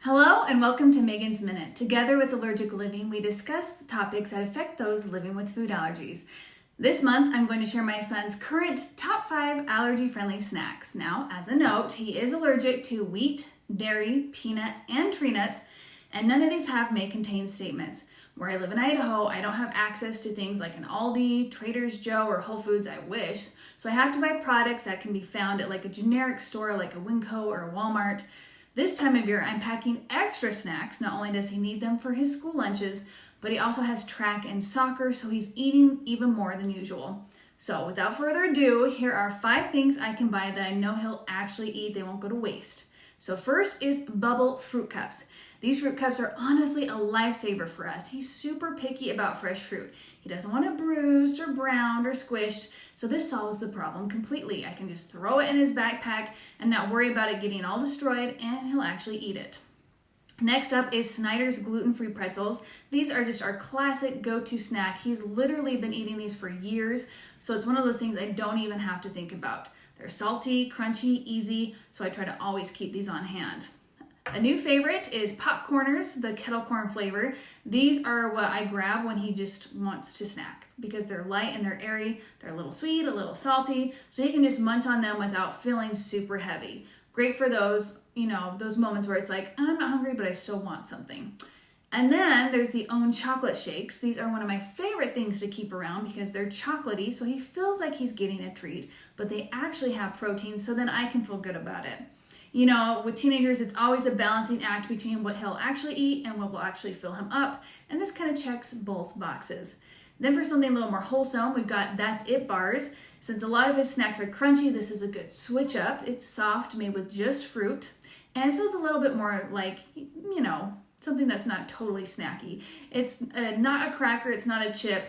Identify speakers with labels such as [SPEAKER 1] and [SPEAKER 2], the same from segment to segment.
[SPEAKER 1] Hello and welcome to Megan's Minute. Together with Allergic Living, we discuss the topics that affect those living with food allergies. This month, I'm going to share my son's current top 5 allergy-friendly snacks. Now, as a note, he is allergic to wheat, dairy, peanut, and tree nuts, and none of these have may contain statements. Where I live in Idaho, I don't have access to things like an Aldi, Trader Joe's, or Whole Foods. I wish. So I have to buy products that can be found at like a generic store like a Winco or a Walmart. This time of year, I'm packing extra snacks. Not only does he need them for his school lunches, but he also has track and soccer, so he's eating even more than usual. So without further ado, here are 5 things I can buy that I know he'll actually eat. They won't go to waste. So first is bubble fruit cups. These fruit cups are honestly a lifesaver for us. He's super picky about fresh fruit. He doesn't want it bruised or browned or squished, so this solves the problem completely. I can just throw it in his backpack and not worry about it getting all destroyed, and he'll actually eat it. Next up is Snyder's gluten-free pretzels. These are just our classic go-to snack. He's literally been eating these for years, so it's one of those things I don't even have to think about. They're salty, crunchy, easy, so I try to always keep these on hand. A new favorite is Popcorners, the kettle corn flavor. These are what I grab when he just wants to snack because they're light and they're airy. They're a little sweet, a little salty, so he can just munch on them without feeling super heavy. Great for those, those moments where it's like, I'm not hungry, but I still want something. And then there's the OWN chocolate shakes. These are one of my favorite things to keep around because they're chocolatey, so he feels like he's getting a treat, but they actually have protein, so then I can feel good about it. With teenagers, it's always a balancing act between what he'll actually eat and what will actually fill him up, and this kind of checks both boxes. Then for something a little more wholesome, we've got That's It bars. Since a lot of his snacks are crunchy, this is a good switch up. It's soft, made with just fruit, and it feels a little bit more like, something that's not totally snacky. It's not a cracker, it's not a chip.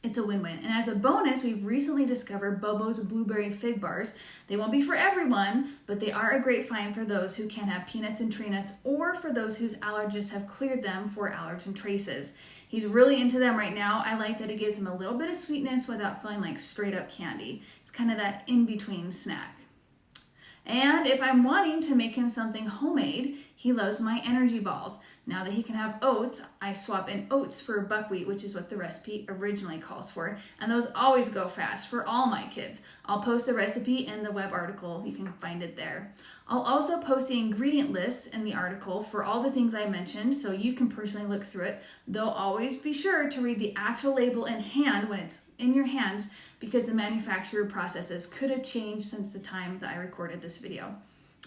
[SPEAKER 1] It's a win-win. And as a bonus, we've recently discovered Bobo's blueberry fig bars. They won't be for everyone, but they are a great find for those who can't have peanuts and tree nuts or for those whose allergists have cleared them for allergen traces. He's really into them right now. I like that it gives him a little bit of sweetness without feeling like straight up candy. It's kind of that in-between snack. And if I'm wanting to make him something homemade, he loves my energy balls. Now that he can have oats, I swap in oats for buckwheat, which is what the recipe originally calls for. And those always go fast for all my kids. I'll post the recipe in the web article. You can find it there. I'll also post the ingredient list in the article for all the things I mentioned, so you can personally look through it. Though always be sure to read the actual label in hand when it's in your hands, because the manufacturer processes could have changed since the time that I recorded this video.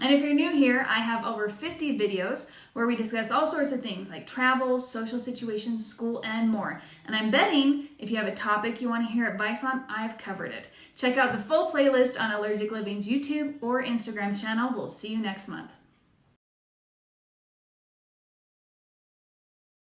[SPEAKER 1] And if you're new here, I have over 50 videos where we discuss all sorts of things like travel, social situations, school, and more. And I'm betting if you have a topic you want to hear advice on, I've covered it. Check out the full playlist on Allergic Living's YouTube or Instagram channel. We'll see you next month.